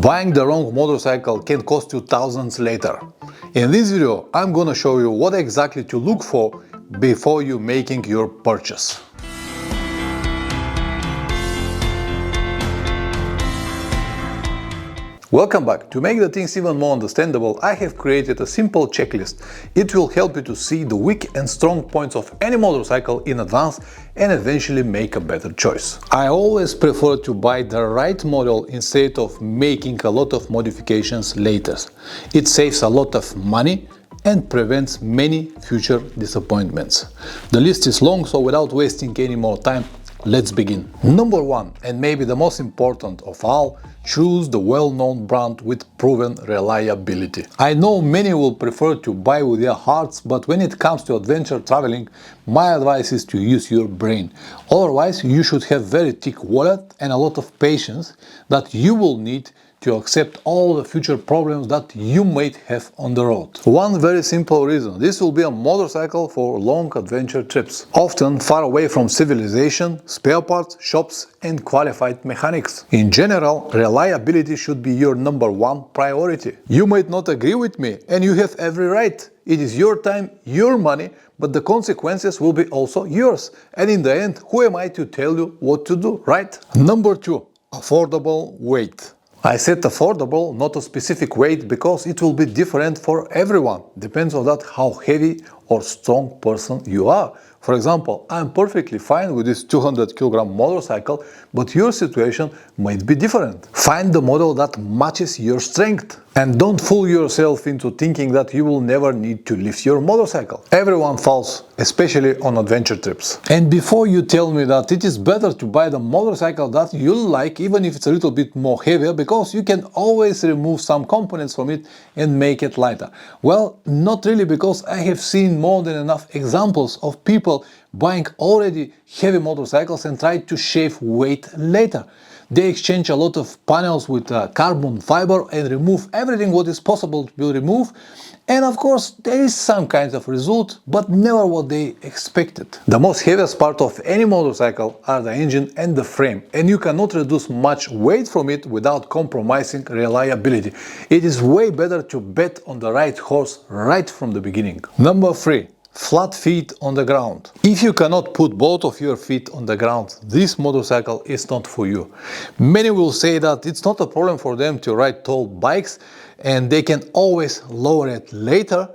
Buying the wrong motorcycle can cost you thousands later. In this video, I'm gonna show you what exactly to look for before you making your purchase. Welcome back. To make the things even more understandable, I have created a simple checklist. It will help you to see the weak and strong points of any motorcycle in advance and eventually make a better choice. I always prefer to buy the right model instead of making a lot of modifications later. It saves a lot of money and prevents many future disappointments. The list is long, so without wasting any more time, let's begin. Number 1, and maybe the most important of all, choose the well-known brand with proven reliability. I know many will prefer to buy with their hearts, but when it comes to adventure traveling, my advice is to use your brain. Otherwise, you should have very thick wallet and a lot of patience that you will need to accept all the future problems that you might have on the road. One very simple reason: this will be a motorcycle for long adventure trips, often far away from civilization, spare parts, shops and qualified mechanics. In general, reliability should be your number one priority. You might not agree with me, and you have every right. It is your time, your money, but the consequences will be also yours. And in the end, who am I to tell you what to do, right? Number 2, affordable weight. I said affordable, not a specific weight, because it will be different for everyone. Depends on that how heavy or strong person you are. For example, I'm perfectly fine with this 200 kg motorcycle, but your situation might be different. Find the model that matches your strength. And don't fool yourself into thinking that you will never need to lift your motorcycle. Everyone falls, especially on adventure trips. And before you tell me that it is better to buy the motorcycle that you like, even if it's a little bit more heavier, because you can always remove some components from it and make it lighter. Well, not really, because I have seen more than enough examples of people buying already heavy motorcycles and try to shave weight later. They exchange a lot of panels with carbon fiber and remove everything what is possible to be removed. And of course, there is some kind of result, but never what they expected. The most heaviest part of any motorcycle are the engine and the frame, and you cannot reduce much weight from it without compromising reliability. It is way better to bet on the right horse right from the beginning. Number 3. Flat feet on the ground. If you cannot put both of your feet on the ground, this motorcycle is not for you. Many will say that it's not a problem for them to ride tall bikes and they can always lower it later,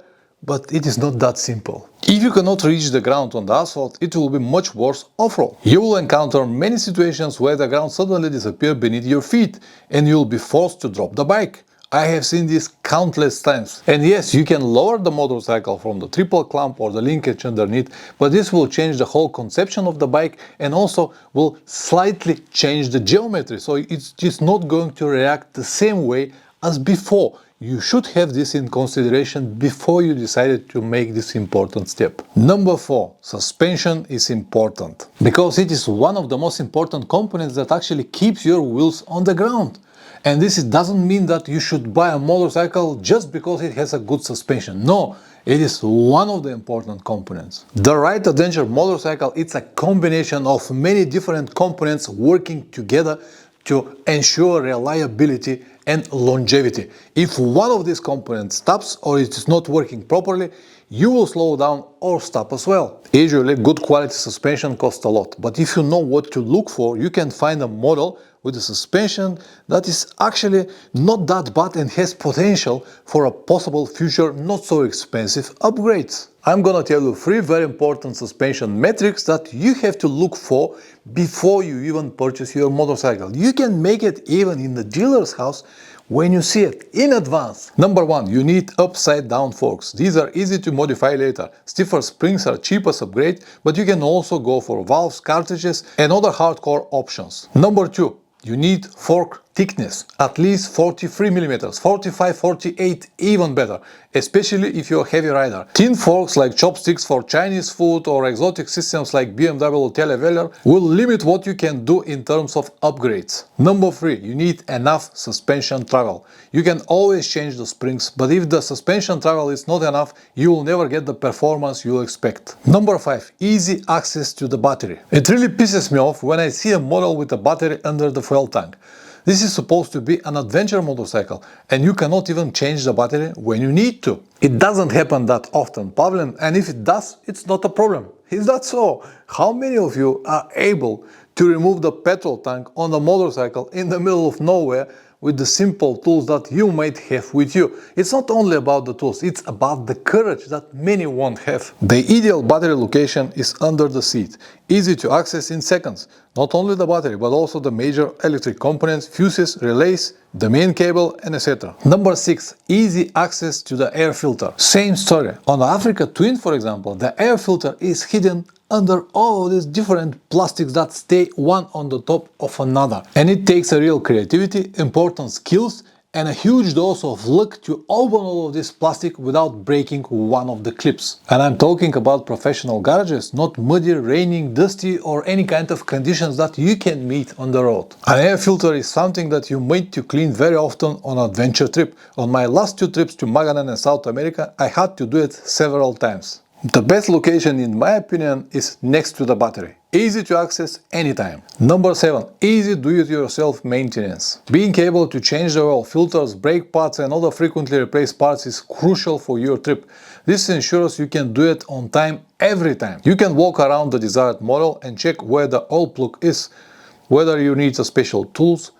but it is not that simple. If you cannot reach the ground on the asphalt, it will be much worse off-road. You will encounter many situations where the ground suddenly disappears beneath your feet and you'll be forced to drop the bike. I have seen this countless times. And yes, you can lower the motorcycle from the triple clamp or the linkage underneath, but this will change the whole conception of the bike and also will slightly change the geometry. So it's just not going to react the same way as before. You should have this in consideration before you decided to make this important step. Number 4, suspension is important, because it is one of the most important components that actually keeps your wheels on the ground. And this doesn't mean that you should buy a motorcycle just because it has a good suspension. No, it is one of the important components. The right adventure motorcycle, it's a combination of many different components working together to ensure reliability and longevity. If one of these components stops or it is not working properly, you will slow down or stop as well. Usually, good quality suspension costs a lot, but if you know what to look for, you can find a model with a suspension that is actually not that bad and has potential for a possible future not so expensive upgrades. I'm gonna tell you 3 very important suspension metrics that you have to look for before you even purchase your motorcycle. You can make it even in the dealer's house when you see it in advance. Number 1, you need upside down forks. These are easy to modify later. Stiffer springs are cheapest upgrade, but you can also go for valves, cartridges and other hardcore options. Number 2, you need fork thickness, at least 43 mm, 45, 48, even better, especially if you're a heavy rider. Thin forks like chopsticks for Chinese food or exotic systems like BMW Televeller will limit what you can do in terms of upgrades. Number 3, you need enough suspension travel. You can always change the springs, but if the suspension travel is not enough, you will never get the performance you expect. Number 5, easy access to the battery. It really pisses me off when I see a model with a battery under the fuel tank. This is supposed to be an adventure motorcycle, and you cannot even change the battery when you need to. It doesn't happen that often, Pavlen, and if it does, it's not a problem. Is that so? How many of you are able to remove the petrol tank on the motorcycle in the middle of nowhere with the simple tools that you might have with you? It's not only about the tools, it's about the courage that many won't have. The ideal battery location is under the seat, easy to access in seconds. Not only the battery, but also the major electric components, fuses, relays, the main cable, and etc. Number 6. Easy access to the air filter. Same story. On the Africa Twin, for example, the air filter is hidden under all of these different plastics that stay one on the top of another. And it takes a real creativity, important skills, and a huge dose of luck to open all of this plastic without breaking one of the clips. And I'm talking about professional garages, not muddy, raining, dusty, or any kind of conditions that you can meet on the road. An air filter is something that you need to clean very often on an adventure trip. On my last 2 trips to Magadan and South America, I had to do it several times. The best location, in my opinion, is next to the battery. Easy to access anytime. Number 7. Easy do-it-yourself maintenance. Being able to change the oil, filters, brake pads and other frequently replaced parts is crucial for your trip. This ensures you can do it on time every time. You can walk around the desired model and check where the oil plug is, whether you need a special tools,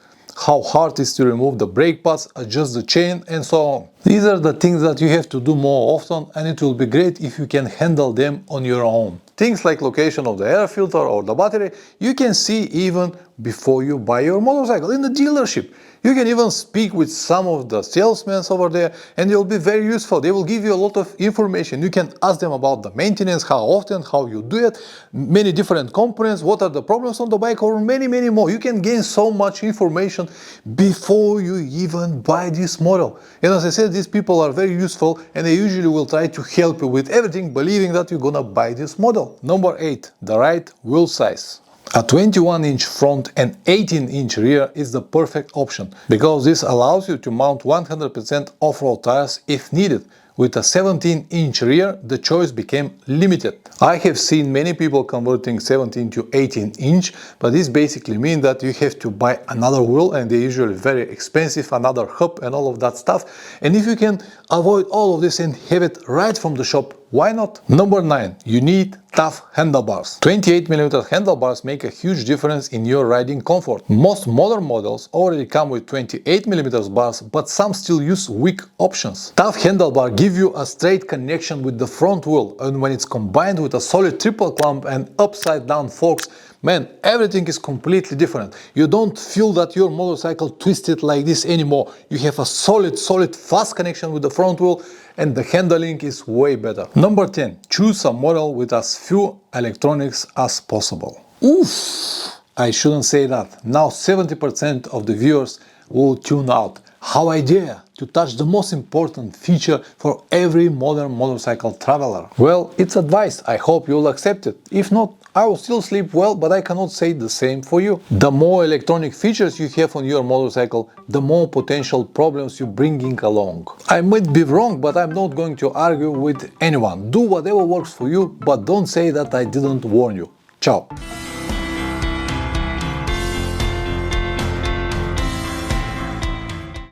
how hard it is to remove the brake pads, adjust the chain, and so on. These are the things that you have to do more often, and it will be great if you can handle them on your own. Things like location of the air filter or the battery, you can see even before you buy your motorcycle in the dealership. You can even speak with some of the salesmen over there, and they'll be very useful. They will give you a lot of information. You can ask them about the maintenance, how often, how you do it, many different components, what are the problems on the bike, or many more. You can gain so much information before you even buy this model. And as I said, these people are very useful, and they usually will try to help you with everything, believing that you're gonna buy this model. Number 8. The right wheel size. A 21-inch front and 18-inch rear is the perfect option, because this allows you to mount 100% off-road tires if needed. With a 17-inch rear, the choice became limited. I have seen many people converting 17 to 18-inch, but this basically means that you have to buy another wheel, and they're usually very expensive, another hub and all of that stuff. And if you can avoid all of this and have it right from the shop, why not? Number 9. You need tough handlebars. 28mm handlebars make a huge difference in your riding comfort. Most modern models already come with 28mm bars, but some still use weak options. Tough handlebar give you a straight connection with the front wheel, and when it's combined with a solid triple clamp and upside down forks, man, everything is completely different. You don't feel that your motorcycle twisted like this anymore. You have a solid, fast connection with the front wheel, and the handling is way better. Number 10. Choose a model with as few electronics as possible. Oof! I shouldn't say that. Now 70% of the viewers will tune out. How I dare to touch the most important feature for every modern motorcycle traveler. Well, it's advice. I hope you'll accept it. If not, I will still sleep well, but I cannot say the same for you. The more electronic features you have on your motorcycle, the more potential problems you bringing along. I might be wrong, but I'm not going to argue with anyone. Do whatever works for you, but don't say that I didn't warn you. Ciao.